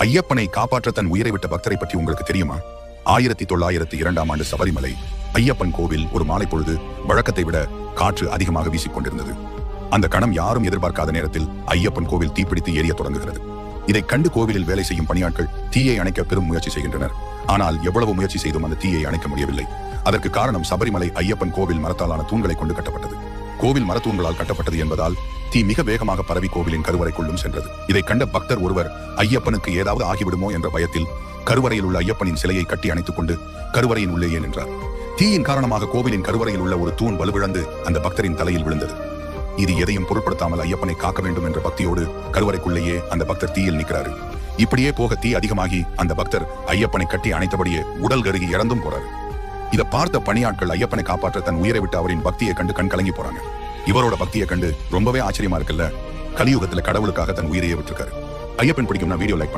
ஐயப்பனை காப்பாற்ற தன் உயிரை விட்ட பக்தரை பற்றி உங்களுக்கு தெரியுமா? 1902 சபரிமலை ஐயப்பன் கோவில் ஒரு மாலை பொழுது வழக்கத்தை விட காற்று அதிகமாக வீசிக்கொண்டிருந்தது. அந்த கணம் யாரும் எதிர்பார்க்காத நேரத்தில் ஐயப்பன் கோவில் தீப்பிடித்து எரிய தொடங்குகிறது. இதை கண்டு கோவிலில் வேலை செய்யும் பணியாட்கள் தீயை அணைக்க பெரும் முயற்சி செய்கின்றனர். ஆனால் எவ்வளவு முயற்சி செய்தும் அந்த தீயை அணைக்க முடியவில்லை. அதற்கு காரணம் சபரிமலை ஐயப்பன் கோவில் மரத்தாலான தூண்களை கொண்டு கட்டப்பட்டது. கோவில் மரத்தூண்களால் கட்டப்பட்டது என்பதால் தீ மிக வேகமாக பரவி கோவிலின் கருவறைக்குள்ளும் சென்றது. இதை கண்ட பக்தர் ஒருவர் ஐயப்பனுக்கு ஏதாவது ஆகிவிடுமோ என்ற பயத்தில் கருவறையில் உள்ள ஐயப்பனின் சிலையை கட்டி அணைத்துக் கொண்டு கருவறையின் உள்ளேயே நின்றார். தீயின் காரணமாக கோவிலின் கருவறையில் உள்ள ஒரு தூண் வலுவிழந்து அந்த பக்தரின் தலையில் விழுந்தது. இது எதையும் பொருட்படுத்தாமல் ஐயப்பனை காக்க வேண்டும் என்ற பக்தியோடு கருவறைக்குள்ளேயே அந்த பக்தர் தீயில் நிற்கிறாரு. இப்படியே போக தீ அதிகமாகி அந்த பக்தர் ஐயப்பனை கட்டி அணைத்தபடியே உடல் கருகி இறந்தும் போறாரு. இதை பார்த்த பணியாட்கள் ஐயப்பனை காப்பாற்ற தன் உயிரை விட்டு அவரின் பக்தியை கண்டு கண் கலங்கி போறாங்க. இவரோட பக்தியை கண்டு ரொம்பவே ஆச்சரியமா இருக்குல்ல. கலியுகத்துல கடவுளுக்காக தன் உயிரையே விட்டுருக்காரு. ஐயப்பன் பிடிக்கும்னா வீடியோ லைக்